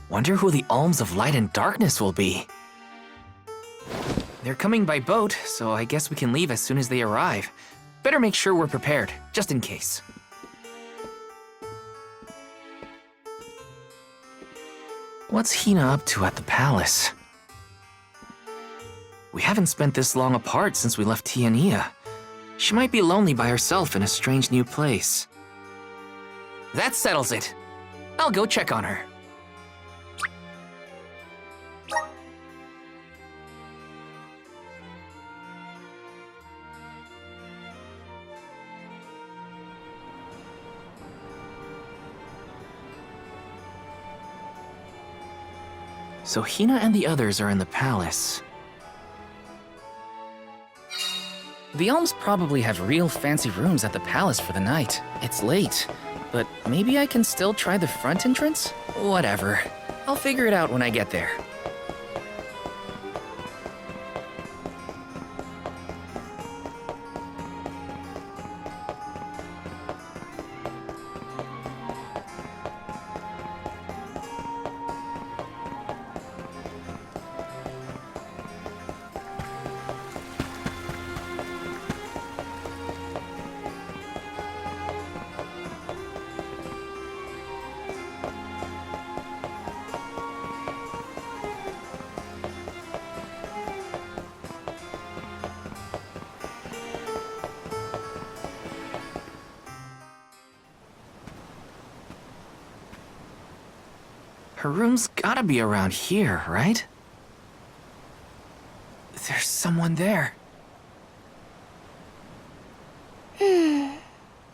Wonder who the alms of light and darkness will be. They're coming by boat, so I guess we can leave as soon as they arrive. Better make sure we're prepared, just in case. What's Hina up to at the palace? We haven't spent this long apart since we left Tiania. She might be lonely by herself in a strange new place. That settles it. I'll go check on her. So Hina and the others are in the palace. The Alms probably have real fancy rooms at the palace for the night. It's late, but maybe I can still try the front entrance? Whatever. I'll figure it out when I get there. Her room's gotta be around here, right? There's someone there.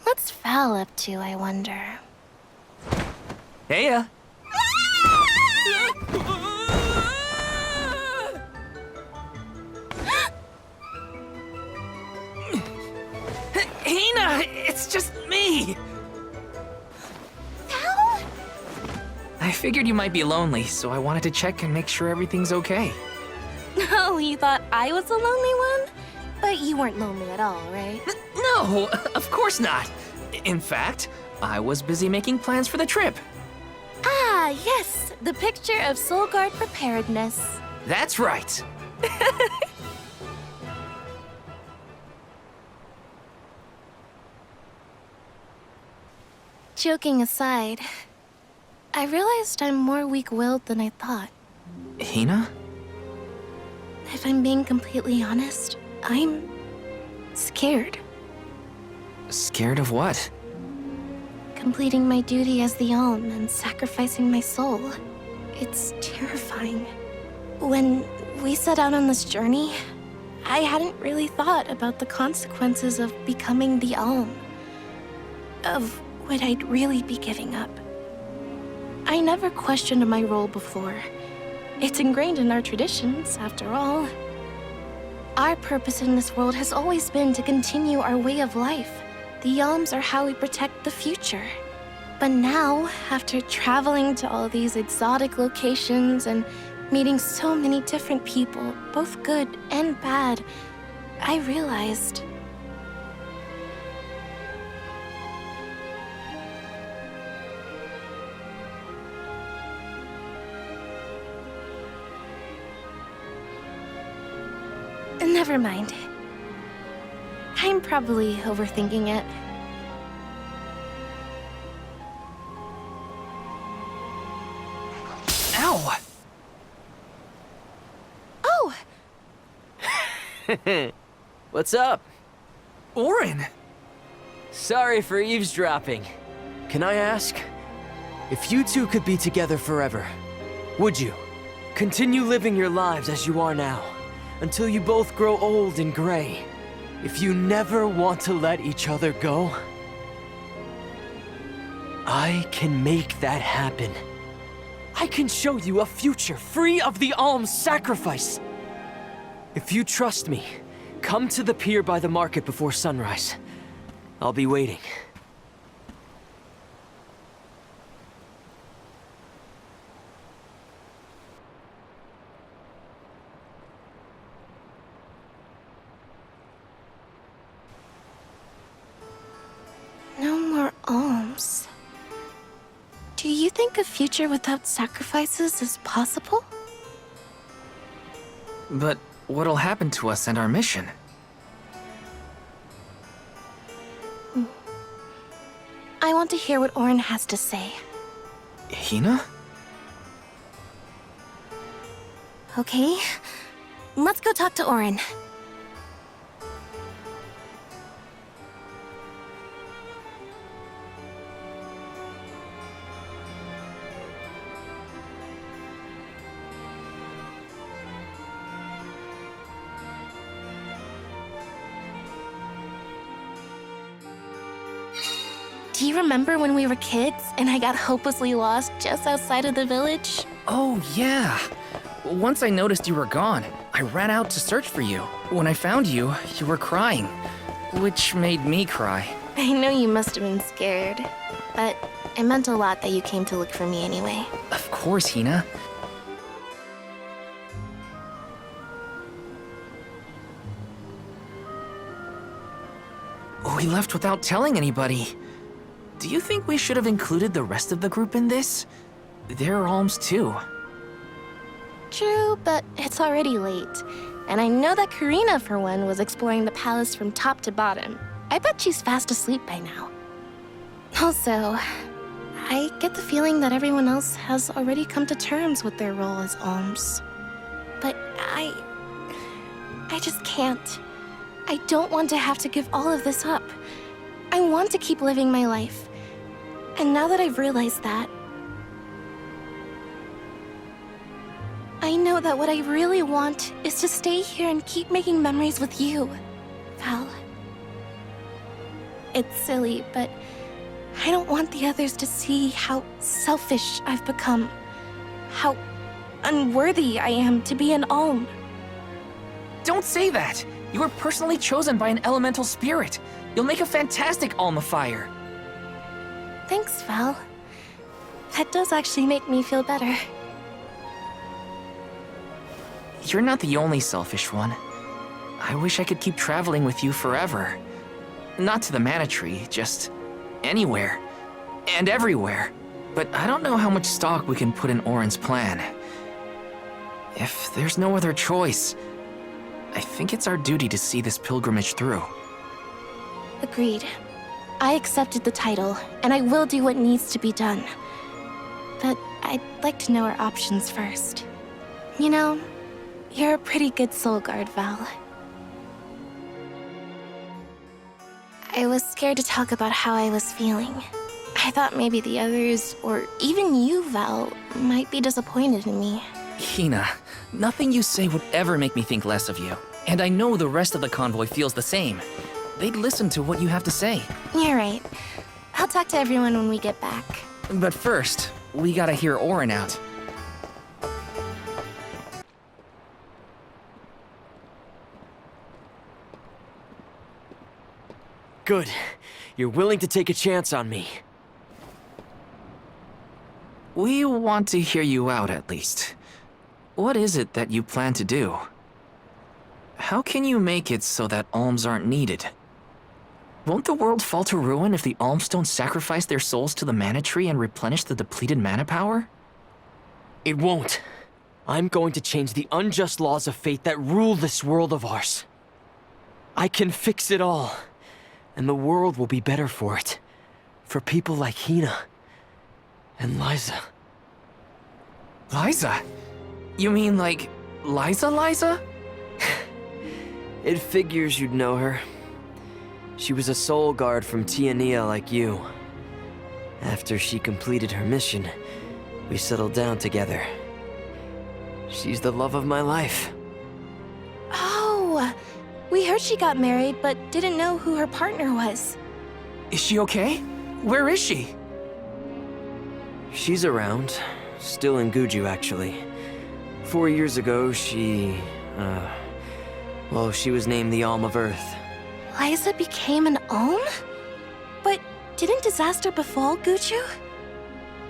What's Val up to, I wonder? Heya! Hina! It's just me! Val? I figured you might be lonely, so I wanted to check and make sure everything's okay. Oh, you thought I was the lonely one? But you weren't lonely at all, right? No, of course not. In fact, I was busy making plans for the trip. Ah, yes, the picture of Soul Guard preparedness. That's right. Joking aside, I realized I'm more weak-willed than I thought. Hina? If I'm being completely honest, I'm scared. Scared of what? Completing my duty as the Alm and sacrificing my soul. It's terrifying. When we set out on this journey, I hadn't really thought about the consequences of becoming the Alm. Of what I'd really be giving up. I never questioned my role before. It's ingrained in our traditions, after all. Our purpose in this world has always been to continue our way of life. The Alms are how we protect the future. But now, after traveling to all these exotic locations and meeting so many different people, both good and bad, I realized... Never mind. I'm probably overthinking it. Ow! Oh! What's up? Orin! Sorry for eavesdropping. Can I ask? If you two could be together forever, would you? Continue living your lives as you are now, until you both grow old and gray. If you never want to let each other go, I can make that happen. I can show you a future free of the Alms sacrifice. If you trust me, come to the pier by the market before sunrise. I'll be waiting. No more alms. Do you think a future without sacrifices is possible? But what'll happen to us and our mission? I want to hear what Orin has to say. Hina? Okay, let's go talk to Orin. Do you remember when we were kids and I got hopelessly lost just outside of the village? Oh, yeah. Once I noticed you were gone, I ran out to search for you. When I found you, you were crying, which made me cry. I know you must have been scared, but it meant a lot that you came to look for me anyway. Of course, Hina. We left without telling anybody. Do you think we should have included the rest of the group in this? They're alms too. True, but it's already late. And I know that Karina, for one, was exploring the palace from top to bottom. I bet she's fast asleep by now. Also, I get the feeling that everyone else has already come to terms with their role as alms. But I just can't. I don't want to have to give all of this up. I want to keep living my life. And now that I've realized that, I know that what I really want is to stay here and keep making memories with you, Val. It's silly, but I don't want the others to see how selfish I've become, how unworthy I am to be an alm. Don't say that! You were personally chosen by an elemental spirit. You'll make a fantastic Alma Fire. Thanks, Val. That does actually make me feel better. You're not the only selfish one. I wish I could keep traveling with you forever. Not to the Mana Tree, just anywhere. And everywhere. But I don't know how much stock we can put in Orin's plan. If there's no other choice, I think it's our duty to see this pilgrimage through. Agreed. I accepted the title, and I will do what needs to be done. But I'd like to know our options first. You know, you're a pretty good soul guard, Val. I was scared to talk about how I was feeling. I thought maybe the others, or even you, Val, might be disappointed in me. Hina, nothing you say would ever make me think less of you. And I know the rest of the convoy feels the same. They'd listen to what you have to say. You're right. I'll talk to everyone when we get back. But first, we gotta hear Orin out. Good. You're willing to take a chance on me. We want to hear you out, at least. What is it that you plan to do? How can you make it so that alms aren't needed? Won't the world fall to ruin if the alms don't sacrifice their souls to the Mana Tree and replenish the depleted mana power? It won't. I'm going to change the unjust laws of fate that rule this world of ours. I can fix it all, and the world will be better for it. For people like Hina and Liza. Liza? You mean like Liza? It figures you'd know her. She was a soul guard from Tiania like you. After she completed her mission, we settled down together. She's the love of my life. Oh, we heard she got married, but didn't know who her partner was. Is she okay? Where is she? She's around. Still in Guju, actually. 4 years ago, she was named the Alm of Earth. Liza became an alm? But didn't disaster befall Guju?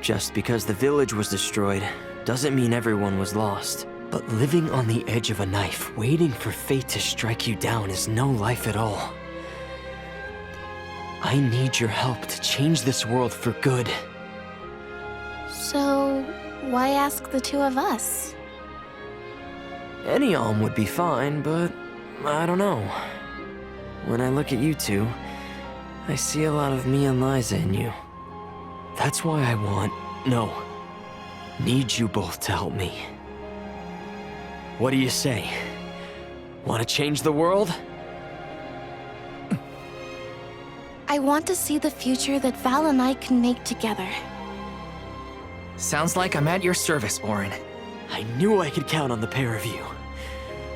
Just because the village was destroyed doesn't mean everyone was lost. But living on the edge of a knife, waiting for fate to strike you down is no life at all. I need your help to change this world for good. So, why ask the two of us? Any alm would be fine, but I don't know. When I look at you two, I see a lot of me and Liza in you. That's why I need you both to help me. What do you say? Want to change the world? I want to see the future that Val and I can make together. Sounds like I'm at your service, Orin. I knew I could count on the pair of you.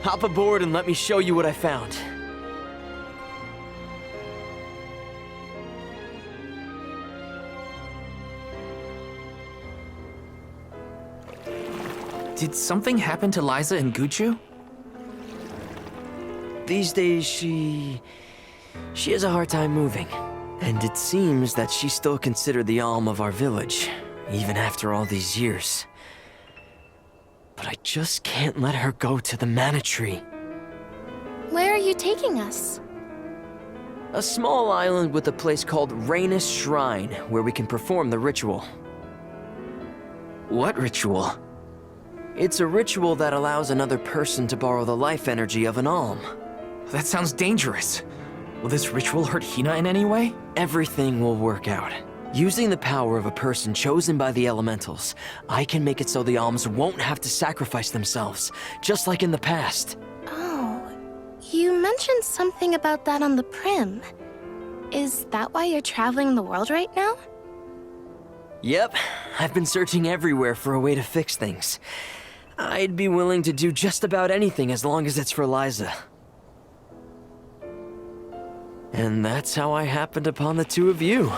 Hop aboard and let me show you what I found. Did something happen to Liza and Guchu? These days, she has a hard time moving. And it seems that she's still considered the alm of our village, even after all these years. But I just can't let her go to the Mana Tree. Where are you taking us? A small island with a place called Rhaenys Shrine, where we can perform the ritual. What ritual? It's a ritual that allows another person to borrow the life energy of an alm. That sounds dangerous. Will this ritual hurt Hina in any way? Everything will work out. Using the power of a person chosen by the elementals, I can make it so the alms won't have to sacrifice themselves, just like in the past. Oh, you mentioned something about that on the Prim. Is that why you're traveling the world right now? Yep, I've been searching everywhere for a way to fix things. I'd be willing to do just about anything as long as it's for Liza. And that's how I happened upon the two of you.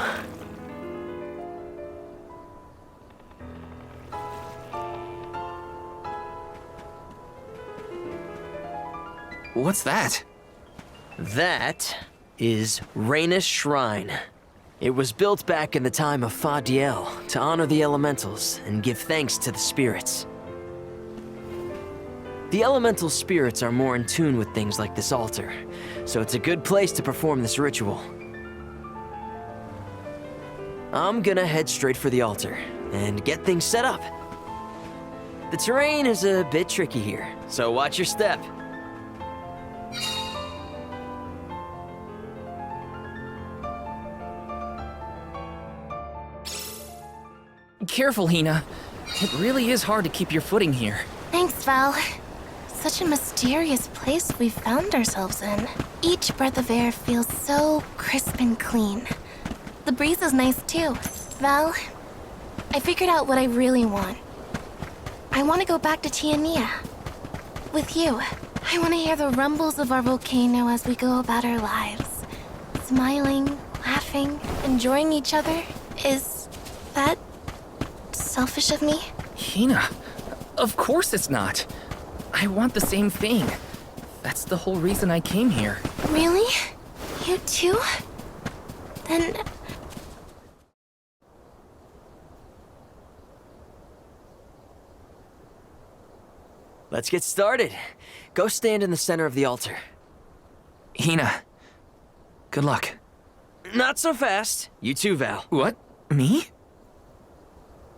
What's that? That is Rhaenys Shrine. It was built back in the time of Fadiel to honor the elementals and give thanks to the spirits. The elemental spirits are more in tune with things like this altar, so it's a good place to perform this ritual. I'm gonna head straight for the altar and get things set up. The terrain is a bit tricky here, so watch your step. Careful, Hina. It really is hard to keep your footing here. Thanks, Val. Such a mysterious place we've found ourselves in. Each breath of air feels so crisp and clean. The breeze is nice too. Val, I figured out what I really want. I want to go back to Tiania. With you. I want to hear the rumbles of our volcano as we go about our lives. Smiling, laughing, enjoying each other. Is that selfish of me? Hina, of course it's not. I want the same thing. That's the whole reason I came here. Really? You too? Then... Let's get started. Go stand in the center of the altar. Hina, good luck. Not so fast. You too, Val. What? Me?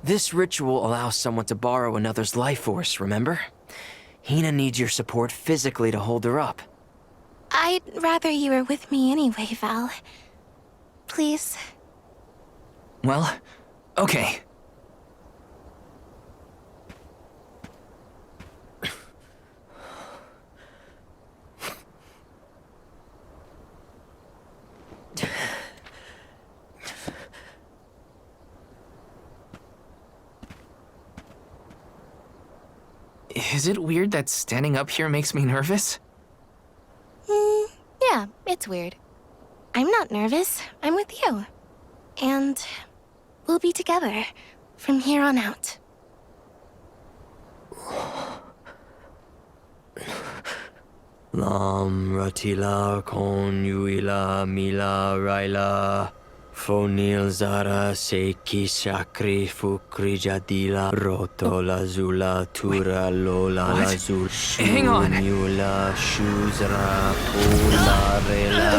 This ritual allows someone to borrow another's life force, remember? Hina needs your support physically to hold her up. I'd rather you were with me anyway, Val. Please. Well, okay. Is it weird that standing up here makes me nervous? Yeah, it's weird. I'm not nervous. I'm with you. And we'll be together from here on out. Lam ratila kon yuila mila raila fonil zara seki shakri fukri jadila roto lazula tura lola What? lazul Hang on. shula shuzra pula rela.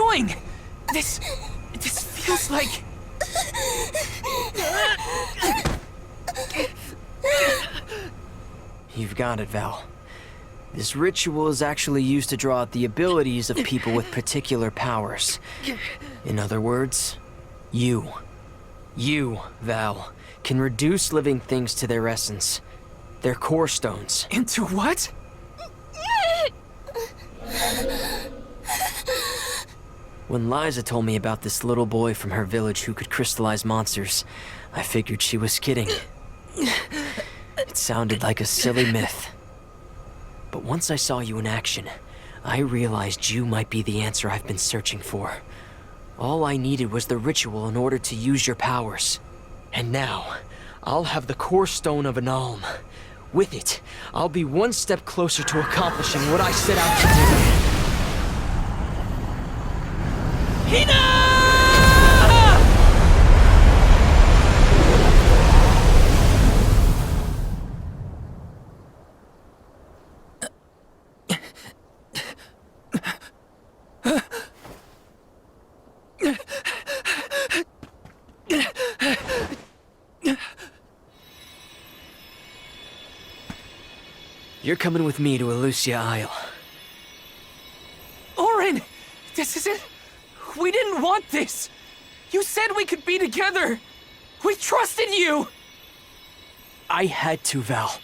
doing? This feels like... You've got it, Val. This ritual is actually used to draw out the abilities of people with particular powers. In other words, you, Val, can reduce living things to their essence, their core stones. Into what? When Liza told me about this little boy from her village who could crystallize monsters, I figured she was kidding. It sounded like a silly myth. But once I saw you in action, I realized you might be the answer I've been searching for. All I needed was the ritual in order to use your powers. And now, I'll have the core stone of an alm. With it, I'll be one step closer to accomplishing what I set out to do. Hina! You're coming with me to Elusia Isle. Orin! This isn't... We didn't want this! You said we could be together! We trusted you! I had to, Val.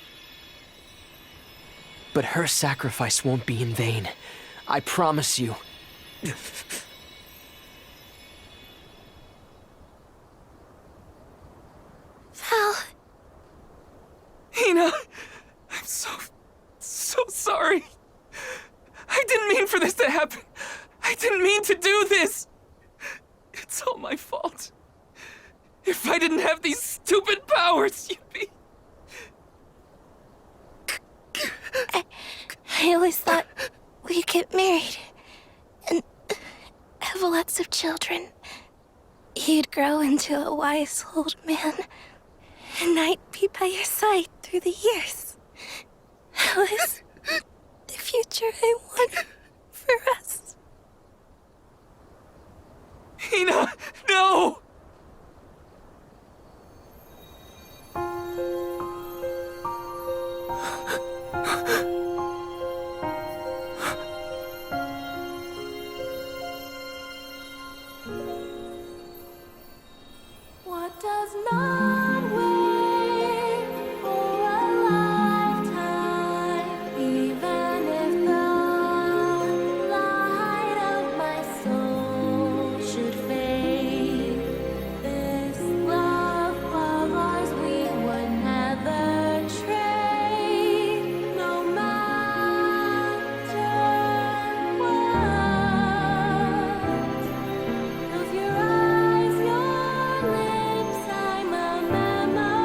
But her sacrifice won't be in vain. I promise you. Val. Hina, I'm so sorry. I didn't mean for this to happen. I didn't mean to do this. It's all my fault. If I didn't have these stupid powers, you'd be... I always thought we'd get married and have lots of children. You'd grow into a wise old man, and I'd be by your side through the years. That was the future I wanted for us. Hina, no! What does not wait for a lifetime, even if the light of my soul should fade? This love of ours we would never trade, no matter what. Of your eyes, your lips, I'm a memory,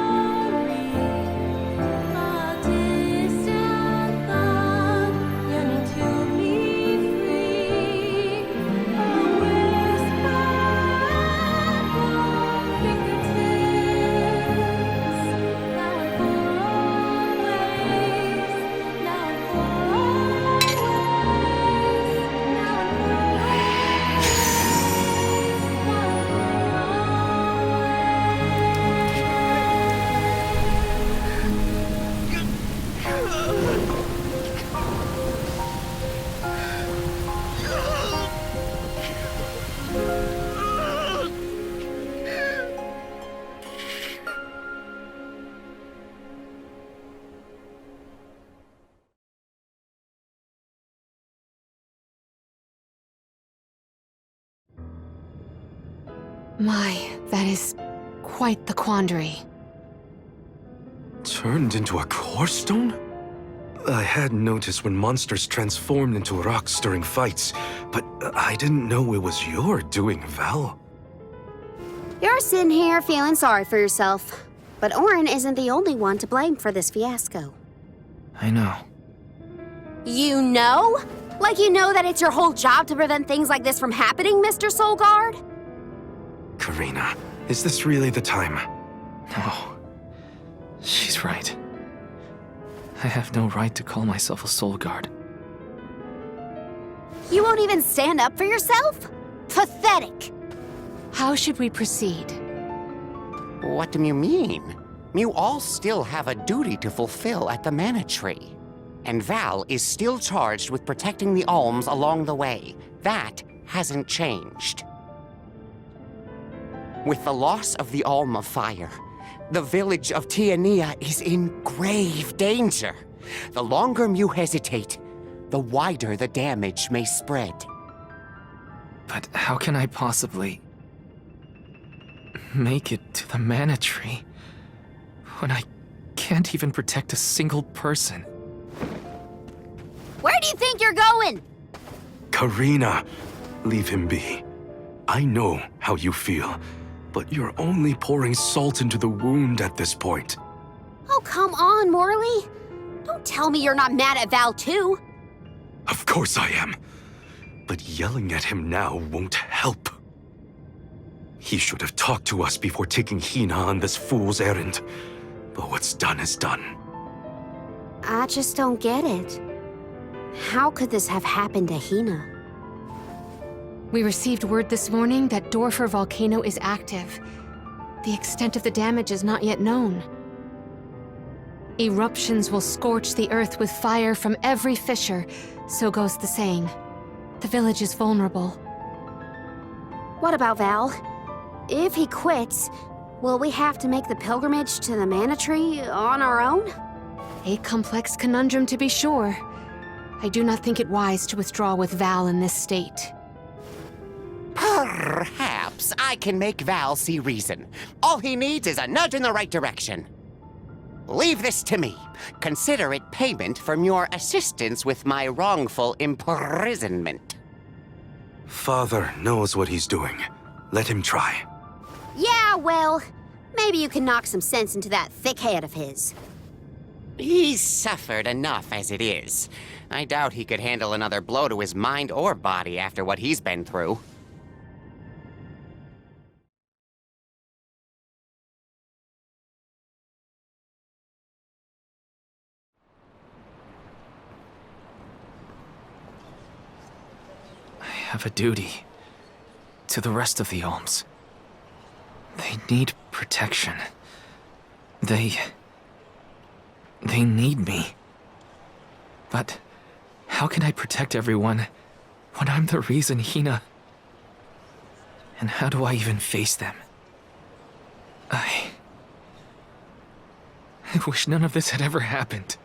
a distant thought, yearning to be free, a whisper at your fingertips. Now and for always, now and for always, now and for My, that is quite the quandary. Turned into a core stone? I had noticed when monsters transformed into rocks during fights, but I didn't know it was your doing, Val. You're sitting here feeling sorry for yourself. But Orin isn't the only one to blame for this fiasco. I know. You know? Like you know that it's your whole job to prevent things like this from happening, Mr. Soulguard? Karina, is this really the time? No. She's right. I have no right to call myself a soul guard. You won't even stand up for yourself? Pathetic! How should we proceed? What do you mean? You all still have a duty to fulfill at the Mana Tree. And Val is still charged with protecting the alms along the way. That hasn't changed. With the loss of the Alm of Fire, the village of Tiania is in grave danger. The longer you hesitate, the wider the damage may spread. But how can I possibly make it to the Mana Tree when I can't even protect a single person? Where do you think you're going? Karina, leave him be. I know how you feel, but you're only pouring salt into the wound at this point. Oh, come on, Morley. Don't tell me you're not mad at Val, too. Of course I am. But yelling at him now won't help. He should have talked to us before taking Hina on this fool's errand. But what's done is done. I just don't get it. How could this have happened to Hina? We received word this morning that Dorfer Volcano is active. The extent of the damage is not yet known. Eruptions will scorch the earth with fire from every fissure, so goes the saying. The village is vulnerable. What about Val? If he quits, will we have to make the pilgrimage to the Mana Tree on our own? A complex conundrum to be sure. I do not think it wise to withdraw with Val in this state. Perhaps I can make Val see reason. All he needs is a nudge in the right direction. Leave this to me. Consider it payment from your assistance with my wrongful imprisonment. Father knows what he's doing. Let him try. Yeah, well, maybe you can knock some sense into that thick head of his. He's suffered enough as it is. I doubt he could handle another blow to his mind or body after what he's been through. I have a duty to the rest of the alms. They need protection. They need me. But how can I protect everyone when I'm the reason Hina... And how do I even face them? I wish none of this had ever happened.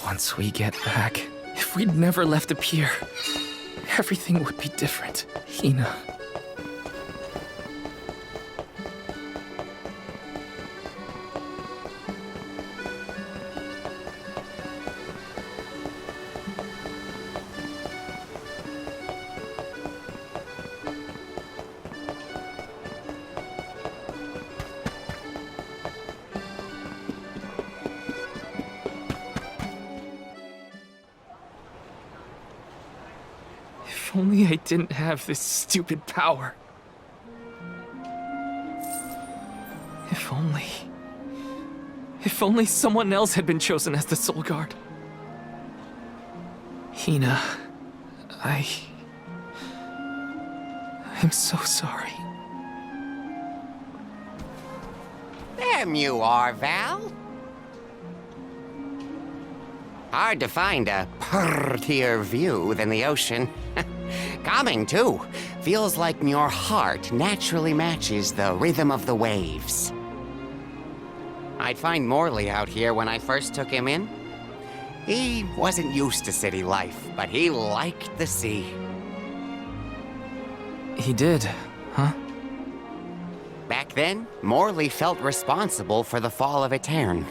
Once we get back, if we'd never left the pier, everything would be different, Hina. If only I didn't have this stupid power. If only someone else had been chosen as the Soul Guard. Hina, I'm so sorry. There you are, Val. Hard to find a prettier view than the ocean. Calming, too. Feels like your heart naturally matches the rhythm of the waves. I'd find Morley out here when I first took him in. He wasn't used to city life, but he liked the sea. He did, huh? Back then, Morley felt responsible for the fall of Etern.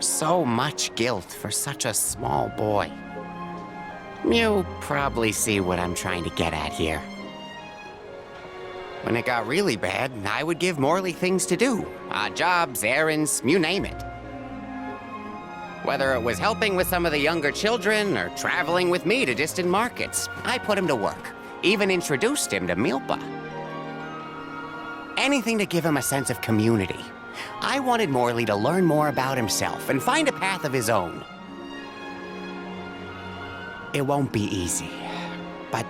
So much guilt for such a small boy. You probably see what I'm trying to get at here. When it got really bad, I would give Morley things to do. Jobs, errands, you name it. Whether it was helping with some of the younger children or traveling with me to distant markets, I put him to work. Even introduced him to Milpa. Anything to give him a sense of community. I wanted Morley to learn more about himself and find a path of his own. it won't be easy. But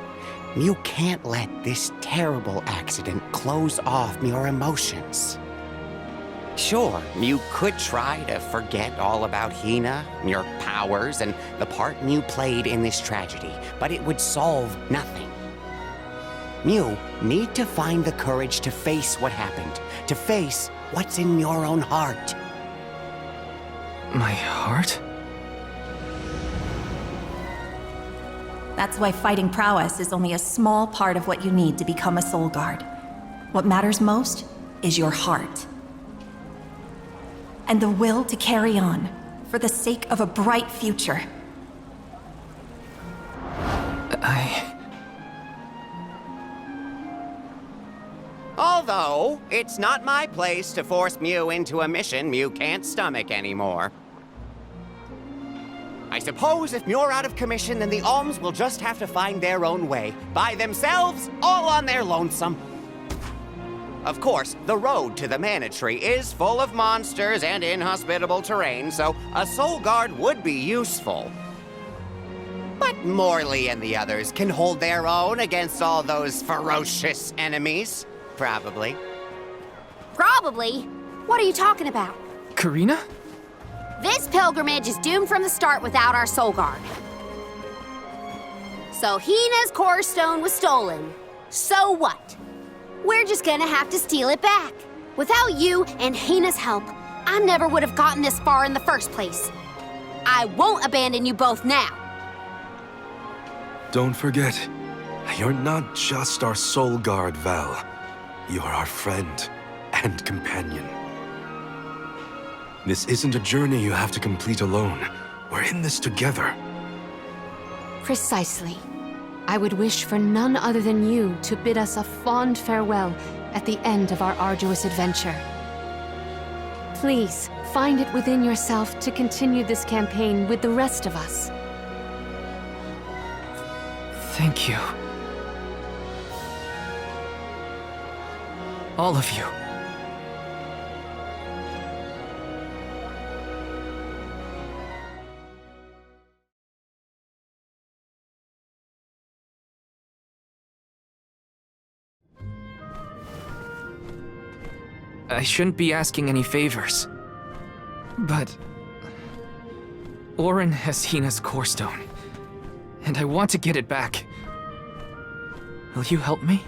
you can't let this terrible accident close off your emotions. Sure, you could try to forget all about Hina, your powers, and the part you played in this tragedy, but it would solve nothing. You need to find the courage to face what happened, to face what's in your own heart. My heart? That's why fighting prowess is only a small part of what you need to become a soul guard. What matters most is your heart. And the will to carry on, for the sake of a bright future. Although, it's not my place to force Mew into a mission Mew can't stomach anymore. I suppose if Muir out of commission, then the Alms will just have to find their own way, by themselves, all on their lonesome. Of course, the road to the Mana Tree is full of monsters and inhospitable terrain, so a soul guard would be useful. But Morley and the others can hold their own against all those ferocious enemies. Probably. Probably? What are you talking about? Karina? This pilgrimage is doomed from the start without our soul guard. So Hina's core stone was stolen. So what? We're just gonna have to steal it back. Without you and Hina's help, I never would have gotten this far in the first place. I won't abandon you both now. Don't forget, you're not just our soul guard, Val. You're our friend and companion. This isn't a journey you have to complete alone. We're in this together. Precisely. I would wish for none other than you to bid us a fond farewell at the end of our arduous adventure. Please, find it within yourself to continue this campaign with the rest of us. Thank you. All of you. I shouldn't be asking any favors. But Orin has Hina's core stone, and I want to get it back. Will you help me?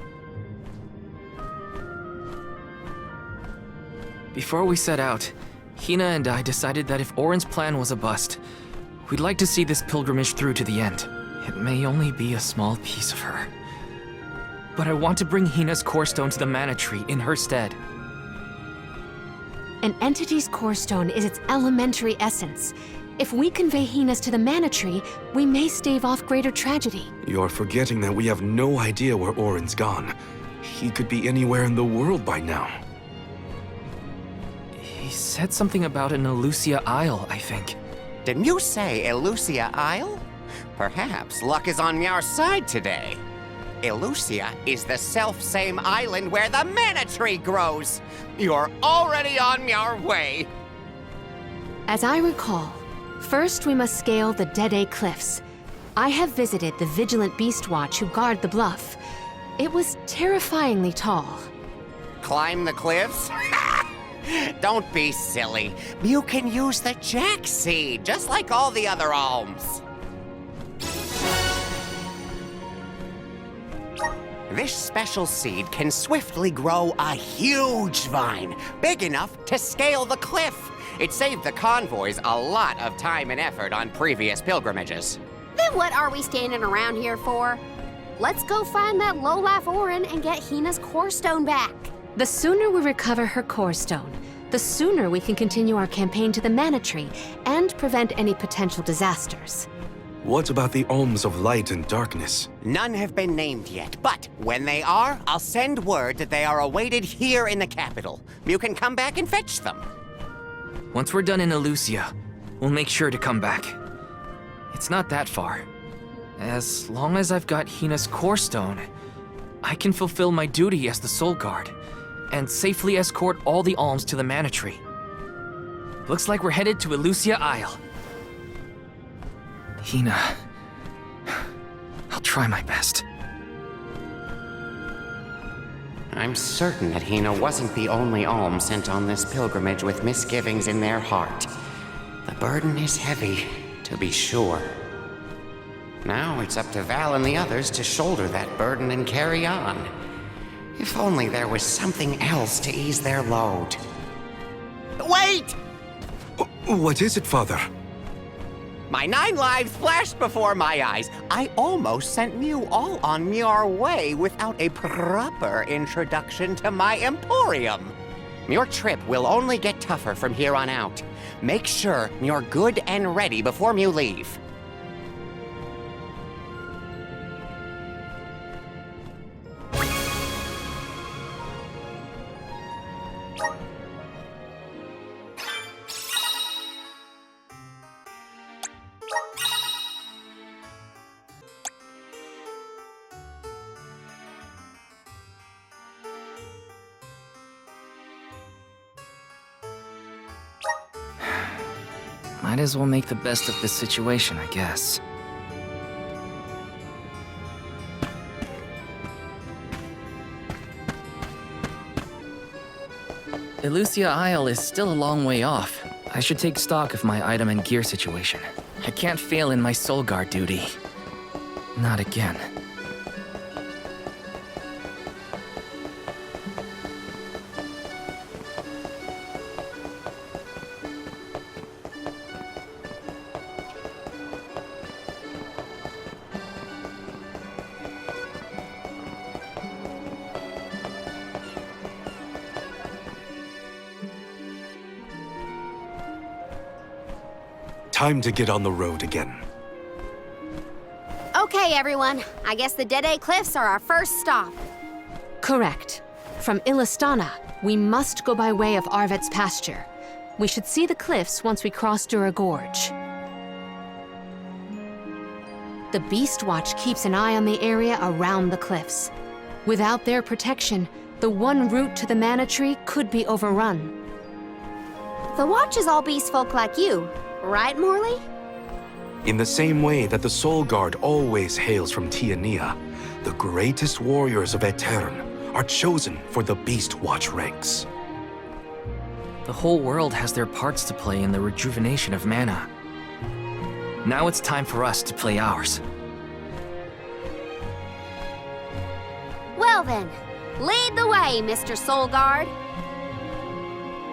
Before we set out, Hina and I decided that if Orin's plan was a bust, we'd like to see this pilgrimage through to the end. It may only be a small piece of her, but I want to bring Hina's core stone to the Mana Tree in her stead. An entity's core stone is its elementary essence. If we convey Hina's to the Mana Tree, we may stave off greater tragedy. You're forgetting that we have no idea where Orin's gone. He could be anywhere in the world by now. He said something about an Elusia Isle, I think. Didn't you say Elusia Isle? Perhaps luck is on your side today. Elusia is the self-same island where the Mana Tree grows. You're already on your way. As I recall, first we must scale the Dead Cliffs. I have visited the Vigilant Beast Watch who guard the bluff. It was terrifyingly tall. Climb the cliffs? Don't be silly. You can use the Jack Seed, just like all the other alms. This special seed can swiftly grow a huge vine, big enough to scale the cliff. It saved the convoys a lot of time and effort on previous pilgrimages. Then what are we standing around here for? Let's go find that lowlife Orin and get Hina's core stone back. The sooner we recover her core stone, the sooner we can continue our campaign to the Mana Tree and prevent any potential disasters. What about the Alms of Light and Darkness? None have been named yet, but when they are, I'll send word that they are awaited here in the capital. You can come back and fetch them. Once we're done in Elusia, we'll make sure to come back. It's not that far. As long as I've got Hina's core stone, I can fulfill my duty as the Soul Guard and safely escort all the alms to the Mana Tree. Looks like we're headed to Elusia Isle. Hina, try my best. I'm certain that Hina wasn't the only alm sent on this pilgrimage with misgivings in their heart. The burden is heavy, to be sure. Now it's up to Val and the others to shoulder that burden and carry on. If only there was something else to ease their load. Wait! What is it, Father? My 9 lives flashed before my eyes. I almost sent you all on your way without a proper introduction to my emporium. Your trip will only get tougher from here on out. Make sure you're good and ready before you leave. Might as well make the best of this situation, I guess. Elusia Isle is still a long way off. I should take stock of my item and gear situation. I can't fail in my Soul Guard duty. Not again. Time to get on the road again. Okay, everyone. I guess the Dead Cliffs are our first stop. Correct. From Illistana, we must go by way of Arvet's pasture. We should see the cliffs once we cross Dura Gorge. The Beast Watch keeps an eye on the area around the cliffs. Without their protection, the one route to the Mana Tree could be overrun. The Watch is all beast folk like you, right, Morley? In the same way that the Soul Guard always hails from Tiania, the greatest warriors of Aetern are chosen for the Beast Watch ranks. The whole world has their parts to play in the rejuvenation of mana. Now it's time for us to play ours. Well then, lead the way, Mr. Soul Guard.